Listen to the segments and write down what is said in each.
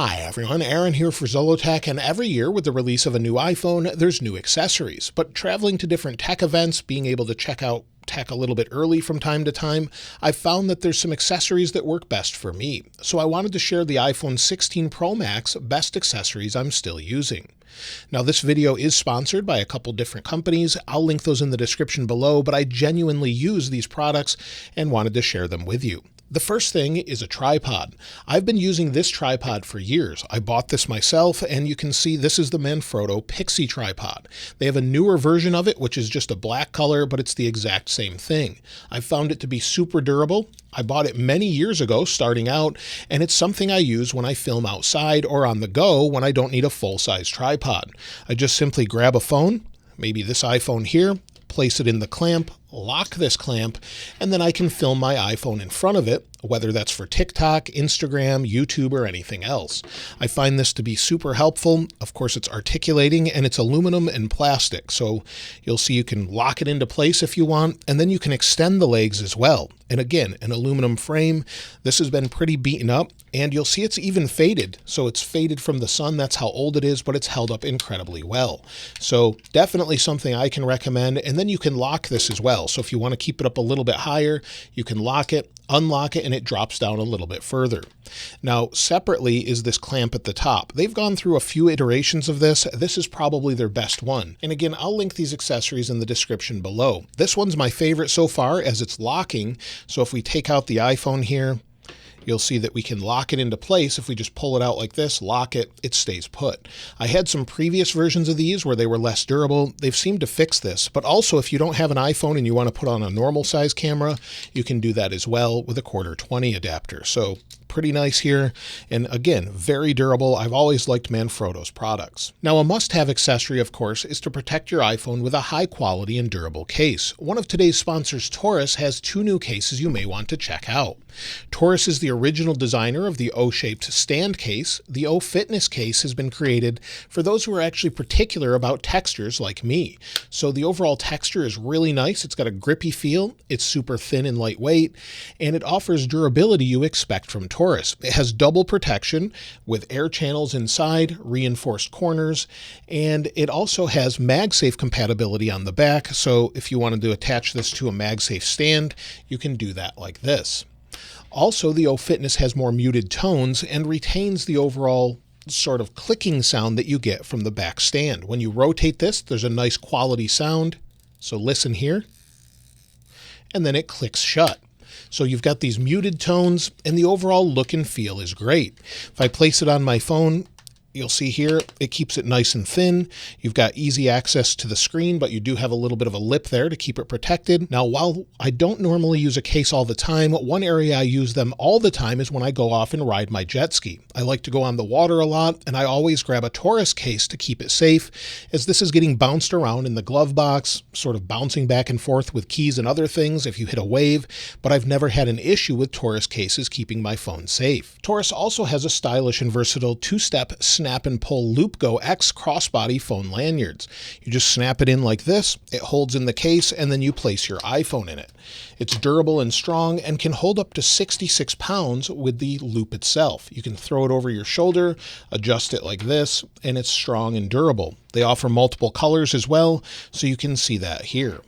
Hi everyone, Aaron here for Zollotech, and every year with the release of a new iPhone, there's new accessories. But traveling to different tech events, being able to check out tech a little bit early from time to time, I've found that there's some accessories that work best for me. So I wanted to share the iPhone 16 Pro Max best accessories I'm still using. Now this video is sponsored by a couple different companies. I'll link those in the description below, but I genuinely use these products and wanted to share them with you. The first thing is a tripod. I've been using this tripod for years. I bought this myself, and you can see this is the Manfrotto Pixie tripod. They have a newer version of it, which is just a black color, but it's the exact same thing. I found it to be super durable. I bought it many years ago starting out, and it's something I use when I film outside or on the go when I don't need a full-size tripod. I just simply grab a phone, maybe this iPhone here, place it in the clamp, lock this clamp, and then I can film my iPhone in front of it, whether that's for TikTok, Instagram, YouTube, or anything else. I find this to be super helpful. Of course, it's articulating and it's aluminum and plastic. So you'll see you can lock it into place if you want, and then you can extend the legs as well. And again, an aluminum frame. This has been pretty beaten up, and you'll see it's even faded. So it's faded from the sun. That's how old it is, but it's held up incredibly well. So definitely something I can recommend. And then you can lock this as well. So if you want to keep it up a little bit higher, you can lock it, unlock it, and it drops down a little bit further. Now, separately is this clamp at the top. They've gone through a few iterations of this. This is probably their best one. And again, I'll link these accessories in the description below. This one's my favorite so far as it's locking. So if we take out the iPhone here, you'll see that we can lock it into place. If we just pull it out like this, lock it, it stays put. I had some previous versions of these where they were less durable. They've seemed to fix this, but also if you don't have an iPhone and you want to put on a normal size camera, you can do that as well with a 1/4-20 adapter. So pretty nice here. And again, very durable. I've always liked Manfrotto's products. Now, a must-have accessory, of course, is to protect your iPhone with a high quality and durable case. One of today's sponsors, Taurus, has two new cases you may want to check out. Taurus is the original designer of the O-shaped stand case. The O-Fitness case has been created for those who are actually particular about textures like me. So the overall texture is really nice. It's got a grippy feel. It's super thin and lightweight, and it offers durability you expect from Taurus. It has double protection with air channels inside, reinforced corners, and it also has MagSafe compatibility on the back. So if you wanted to attach this to a MagSafe stand, you can do that like this. Also, the O-Fitness has more muted tones and retains the overall sort of clicking sound that you get from the back stand. When you rotate this, there's a nice quality sound. So listen here, and then it clicks shut. So you've got these muted tones, and the overall look and feel is great. If I place it on my phone, you'll see here, it keeps it nice and thin. You've got easy access to the screen, but you do have a little bit of a lip there to keep it protected. Now, while I don't normally use a case all the time, one area I use them all the time is when I go off and ride my jet ski. I like to go on the water a lot, and I always grab a Taurus case to keep it safe, as this is getting bounced around in the glove box, sort of bouncing back and forth with keys and other things if you hit a wave, but I've never had an issue with Taurus cases keeping my phone safe. Taurus also has a stylish and versatile two-step snap and pull Loop Go X crossbody phone lanyards. You just snap it in like this, it holds in the case, and then you place your iPhone in it. It's durable and strong and can hold up to 66 pounds with the loop itself. You can throw it over your shoulder, adjust it like this, and it's strong and durable. They offer multiple colors as well, so you can see that here.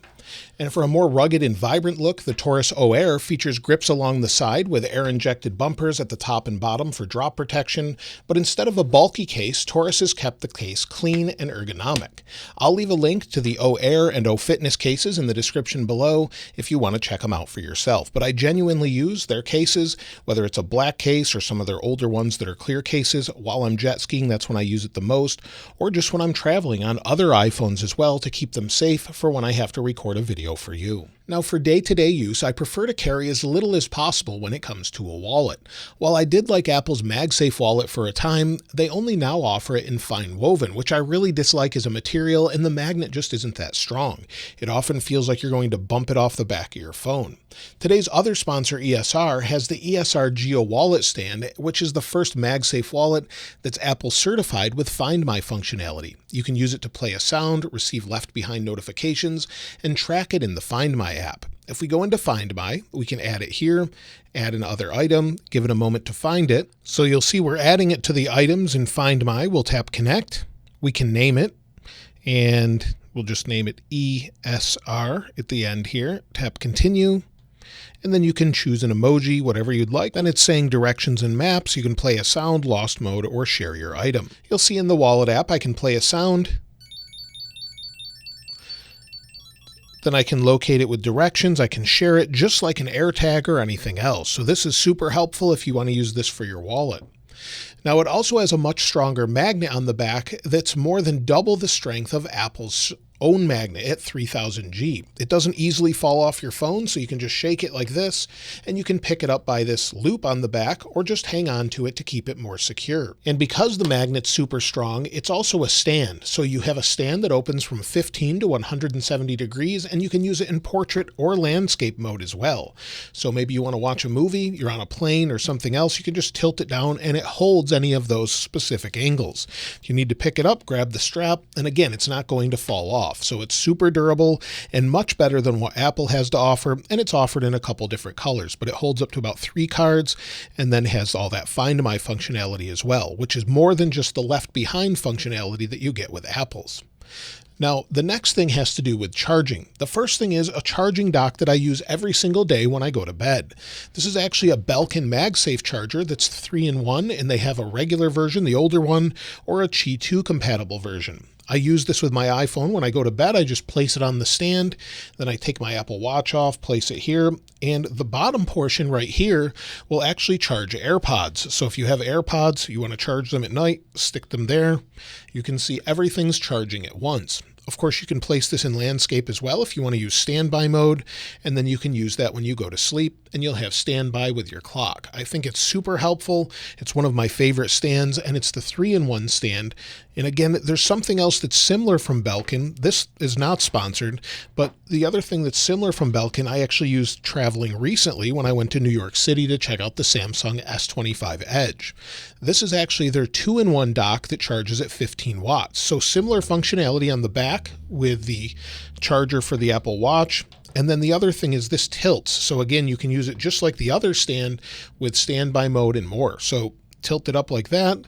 And for a more rugged and vibrant look, the Taurus O-Air features grips along the side with air-injected bumpers at the top and bottom for drop protection, but instead of a bulky case, Taurus has kept the case clean and ergonomic. I'll leave a link to the O-Air and O-Fitness cases in the description below if you want to check them out for yourself. But I genuinely use their cases, whether it's a black case or some of their older ones that are clear cases. While I'm jet skiing, that's when I use it the most, or just when I'm traveling on other iPhones as well to keep them safe for when I have to record a video for you. Now, for day-to-day use, I prefer to carry as little as possible when it comes to a wallet. While I did like Apple's MagSafe wallet for a time, they only now offer it in fine woven, which I really dislike as a material, and the magnet just isn't that strong. It often feels like you're going to bump it off the back of your phone. Today's other sponsor, ESR, has the ESR Geo Wallet Stand, which is the first MagSafe wallet that's Apple certified with Find My functionality. You can use it to play a sound, receive left behind notifications, and track it in the Find My app. If we go into Find My, we can add it here, add another item, give it a moment to find it. So you'll see we're adding it to the items in Find My. We'll tap Connect. We can name it, and we'll just name it ESR at the end here. Tap Continue. And then you can choose an emoji, whatever you'd like. Then it's saying directions and maps. You can play a sound, lost mode, or share your item. You'll see in the Wallet app, I can play a sound. Then I can locate it with directions. I can share it just like an AirTag or anything else. So this is super helpful if you want to use this for your wallet. Now, it also has a much stronger magnet on the back that's more than double the strength of Apple's own magnet at 3000 G. It doesn't easily fall off your phone, so you can just shake it like this, and you can pick it up by this loop on the back or just hang on to it to keep it more secure. And because the magnet's super strong, it's also a stand. So you have a stand that opens from 15 to 170 degrees, and you can use it in portrait or landscape mode as well. So maybe you want to watch a movie, you're on a plane or something else, you can just tilt it down and it holds any of those specific angles. If you need to pick it up, grab the strap, and again, it's not going to fall off. So it's super durable and much better than what Apple has to offer, and it's offered in a couple different colors, but it holds up to about 3 cards and then has all that Find My functionality as well, which is more than just the left behind functionality that you get with Apple's. Now, the next thing has to do with charging. The first thing is a charging dock that I use every single day when I go to bed. This is actually a Belkin MagSafe charger that's 3-in-1, and they have a regular version, the older one, or a Qi 2 compatible version. I use this with my iPhone. When I go to bed, I just place it on the stand. Then I take my Apple Watch off, place it here, and the bottom portion right here will actually charge AirPods. So if you have AirPods, you want to charge them at night, stick them there. You can see everything's charging at once. Of course, you can place this in landscape as well if you want to use standby mode, and then you can use that when you go to sleep, and you'll have standby with your clock. I think it's super helpful. It's one of my favorite stands, and it's the 3-in-1 stand. And again, there's something else that's similar from Belkin. This is not sponsored, but the other thing that's similar from Belkin, I actually used traveling recently when I went to New York City to check out the Samsung S25 Edge. This is actually their 2-in-1 dock that charges at 15 watts. So similar functionality on the back with the charger for the Apple Watch. And then the other thing is this tilts. So again, you can use it just like the other stand with standby mode and more. So tilt it up like that.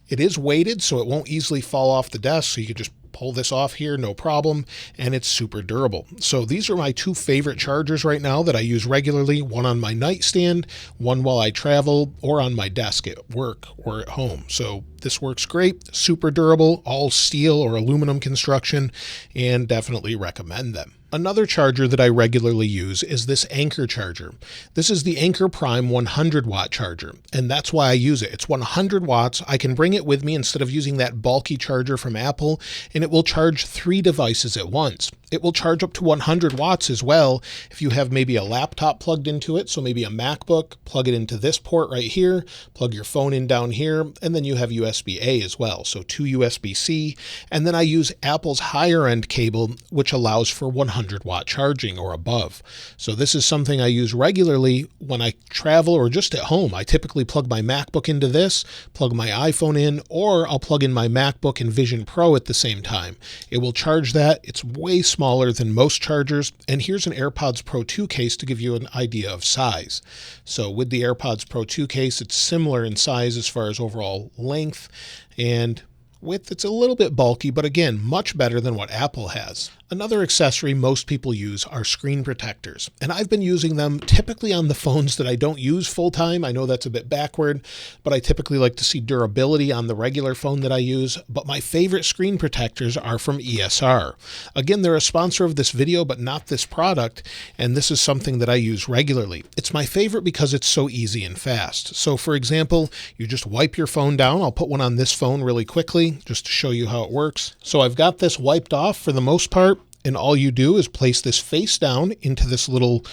It is weighted, so it won't easily fall off the desk. So you can just pull this off here, no problem, and it's super durable. So these are my 2 favorite chargers right now that I use regularly, one on my nightstand, one while I travel, or on my desk at work or at home. So this works great, super durable, all steel or aluminum construction, and definitely recommend them. Another charger that I regularly use is this Anker charger. This is the Anker Prime 100 watt charger, and that's why I use it. It's 100 watts. I can bring it with me instead of using that bulky charger from Apple, and it will charge 3 devices at once. It will charge up to 100 watts as well if you have maybe a laptop plugged into it, so maybe a MacBook, plug it into this port right here, plug your phone in down here, and then you have USB-A as well, so 2 USB-C, and then I use Apple's higher end cable, which allows for 100 watt charging or above. So this is something I use regularly when I travel or just at home. I typically plug my MacBook into this, plug my iPhone in, or I'll plug in my MacBook and Vision Pro at the same time. It will charge that. It's way smaller than most chargers. And here's an AirPods Pro 2 case to give you an idea of size. So with the AirPods Pro 2 case, it's similar in size as far as overall length and width. It's a little bit bulky, but again, much better than what Apple has. Another accessory most people use are screen protectors, and I've been using them typically on the phones that I don't use full time. I know that's a bit backward, but I typically like to see durability on the regular phone that I use. But my favorite screen protectors are from ESR. Again, they're a sponsor of this video, but not this product, and this is something that I use regularly. It's my favorite because it's so easy and fast. So for example, you just wipe your phone down. I'll put one on this phone really quickly just to show you how it works. So I've got this wiped off for the most part. And all you do is place this face down into this little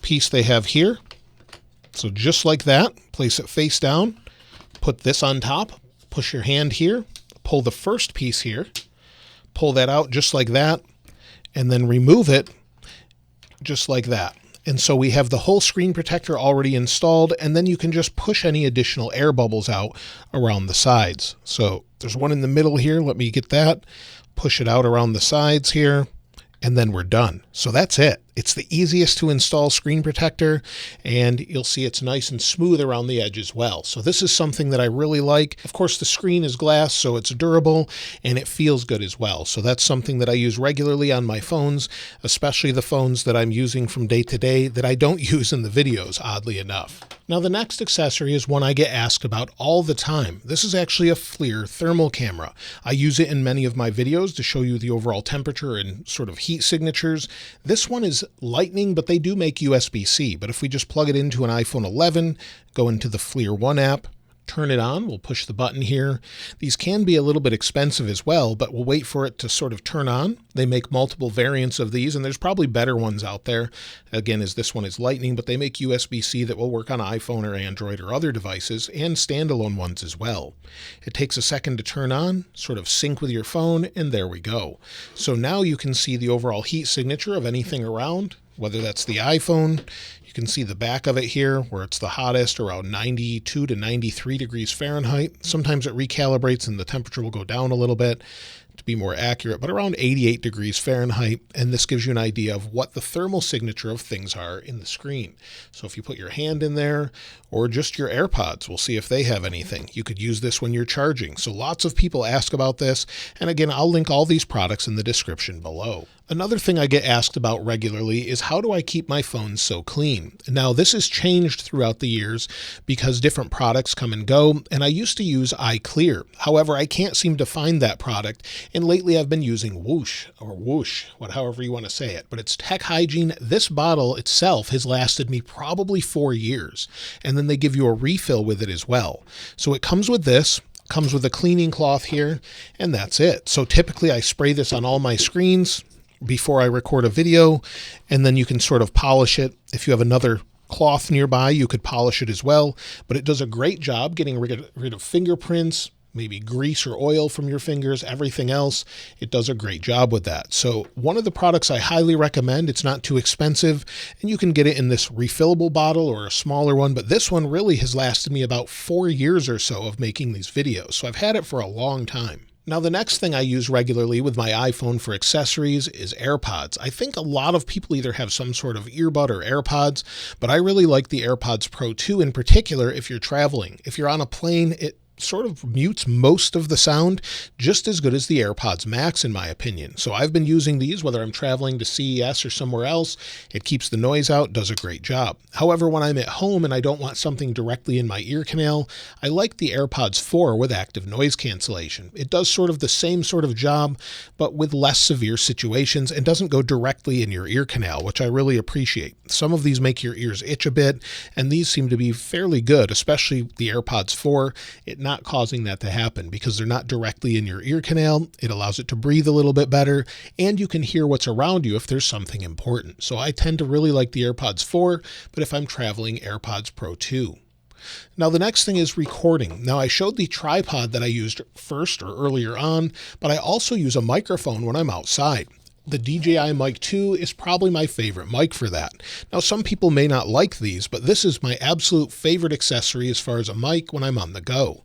piece they have here. So just like that, place it face down, put this on top, push your hand here, pull the first piece here, pull that out just like that, and then remove it just like that. And so we have the whole screen protector already installed, and then you can just push any additional air bubbles out around the sides. So there's one in the middle here. Let me get that, push it out around the sides here. And then we're done. So that's it. It's the easiest to install screen protector, and you'll see it's nice and smooth around the edge as well. So this is something that I really like. Of course, the screen is glass, so it's durable and it feels good as well. So that's something that I use regularly on my phones, especially the phones that I'm using from day to day that I don't use in the videos, oddly enough. Now, the next accessory is one I get asked about all the time. This is actually a FLIR thermal camera. I use it in many of my videos to show you the overall temperature and sort of heat signatures. This one is Lightning, but they do make USB-C. But if we just plug it into an iPhone 11, go into the FLIR One app, turn it on, we'll push the button here. These can be a little bit expensive as well, but we'll wait for it to sort of turn on. They make multiple variants of these, and there's probably better ones out there. Again, as this one is Lightning, but they make USB-C that will work on iPhone or Android or other devices, and standalone ones as well. It takes a second to turn on, sort of sync with your phone, and there we go. So now you can see the overall heat signature of anything around, whether that's the iPhone. You can see the back of it here where it's the hottest, around 92 to 93 degrees Fahrenheit. Sometimes it recalibrates and the temperature will go down a little bit to be more accurate, but around 88 degrees Fahrenheit. And this gives you an idea of what the thermal signature of things are in the screen. So if you put your hand in there, or just your AirPods, we'll see if they have anything. You could use this when you're charging. So lots of people ask about this. And again, I'll link all these products in the description below. Another thing I get asked about regularly is how do I keep my phone so clean? Now, this has changed throughout the years because different products come and go, and I used to use iClear. However, I can't seem to find that product, and lately I've been using Whoosh, however you want to say it, but it's Tech Hygiene. This bottle itself has lasted me probably 4 years, and then they give you a refill with it as well. So it comes with this. Comes with a cleaning cloth here, and that's it. So typically I spray this on all my screens before I record a video, and then you can sort of polish it. If you have another cloth nearby, you could polish it as well, but it does a great job getting rid of fingerprints, maybe grease or oil from your fingers, everything else. It does a great job with that. So one of the products I highly recommend, it's not too expensive, and you can get it in this refillable bottle or a smaller one, but this one really has lasted me about 4 years or so of making these videos. So I've had it for a long time. Now, the next thing I use regularly with my iPhone for accessories is AirPods. I think a lot of people either have some sort of earbud or AirPods, but I really like the AirPods Pro 2 in particular if you're traveling. If you're on a plane, it sort of mutes most of the sound, just as good as the AirPods Max in my opinion. So I've been using these whether I'm traveling to CES or somewhere else. It keeps the noise out, does a great job. However, when I'm at home and I don't want something directly in my ear canal, I like the AirPods 4 with active noise cancellation. It does sort of the same sort of job, but with less severe situations and doesn't go directly in your ear canal, which I really appreciate. Some of these make your ears itch a bit, and these seem to be fairly good, especially the AirPods 4. It not causing that to happen because they're not directly in your ear canal. It allows it to breathe a little bit better, and you can hear what's around you if there's something important. So I tend to really like the AirPods 4, but if I'm traveling, AirPods Pro 2. Now, the next thing is recording. Now, I showed the tripod that I used first or earlier on, but I also use a microphone when I'm outside. The DJI Mic 2 is probably my favorite mic for that. Now, some people may not like these, but this is my absolute favorite accessory as far as a mic when I'm on the go.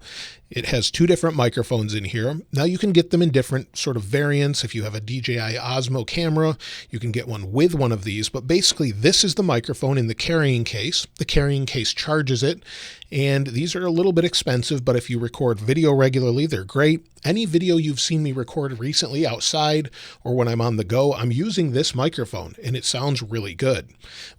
It has 2 different microphones in here. Now you can get them in different sort of variants. If you have a DJI Osmo camera, you can get one with one of these, but basically this is the microphone in the carrying case. The carrying case charges it, and these are a little bit expensive, but if you record video regularly, they're great. Any video you've seen me record recently outside or when I'm on the go, I'm using this microphone and it sounds really good.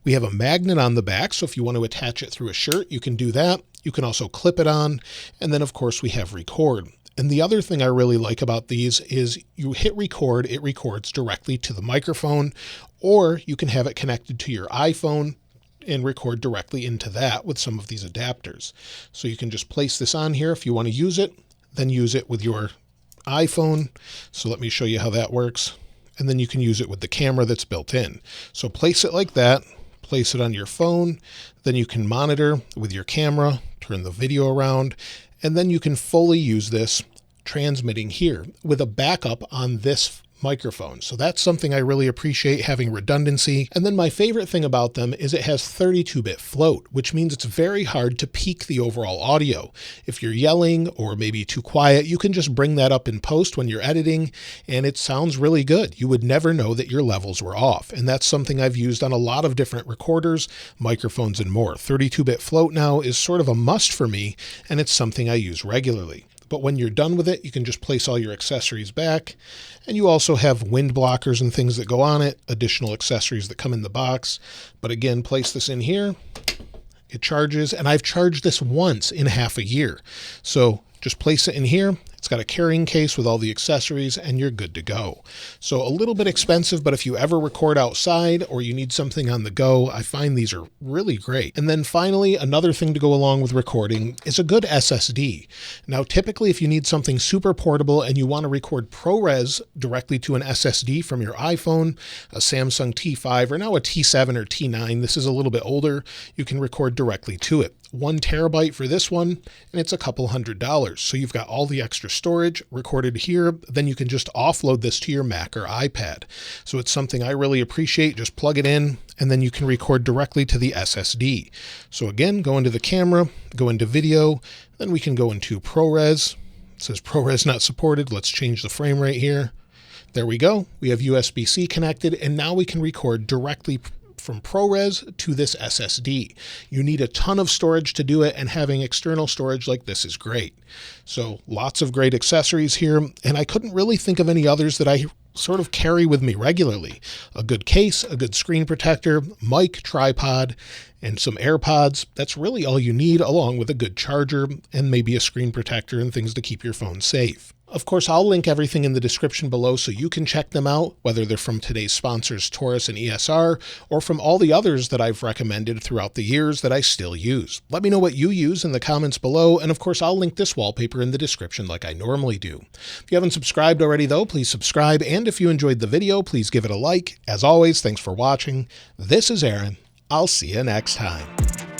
We have a magnet on the back, so if you want to attach it through a shirt, you can do that. You can also clip it on, and then of course we have record. And the other thing I really like about these is you hit record, it records directly to the microphone, or you can have it connected to your iPhone and record directly into that with some of these adapters. So you can just place this on here if you want to use it, then use it with your iPhone. So let me show you how that works. And then you can use it with the camera that's built in. So place it like that, place it on your phone, then you can monitor with your camera, turn the video around, and then you can fully use this transmitting here with a backup on this microphones. So that's something I really appreciate, having redundancy. And then my favorite thing about them is it has 32-bit float, which means it's very hard to peak the overall audio. If you're yelling or maybe too quiet, you can just bring that up in post when you're editing and it sounds really good. You would never know that your levels were off. And that's something I've used on a lot of different recorders, microphones, and more. 32-bit float now is sort of a must for me, and it's something I use regularly. But when you're done with it, you can just place all your accessories back. And you also have wind blockers and things that go on it, additional accessories that come in the box. But again, place this in here. It charges, and I've charged this once in half a year. So just place it in here. It's got a carrying case with all the accessories and you're good to go. So a little bit expensive, but if you ever record outside or you need something on the go, I find these are really great. And then finally, another thing to go along with recording is a good SSD. Now, typically if you need something super portable and you want to record ProRes directly to an SSD from your iPhone, a Samsung T5 or now a T7 or T9, this is a little bit older, you can record directly to it. 1 terabyte for this one, and it's a couple $100. So you've got all the extra storage recorded here. Then you can just offload this to your Mac or iPad. So it's something I really appreciate. Just plug it in, and then you can record directly to the SSD. So again, go into the camera, go into video, then we can go into ProRes. It says ProRes not supported. Let's change the frame rate here. There we go. We have USB-C connected, and now we can record directly from ProRes to this SSD. You need a ton of storage to do it, and having external storage like this is great. So lots of great accessories here, and I couldn't really think of any others that I sort of carry with me regularly. A good case, a good screen protector, mic, tripod, and some AirPods. That's really all you need, along with a good charger and maybe a screen protector and things to keep your phone safe. Of course, I'll link everything in the description below so you can check them out, whether they're from today's sponsors, Taurus and ESR, or from all the others that I've recommended throughout the years that I still use. Let me know what you use in the comments below, and of course, I'll link this wallpaper in the description like I normally do. If you haven't subscribed already, though, please subscribe, and if you enjoyed the video, please give it a like. As always, thanks for watching. This is Aaron. I'll see you next time.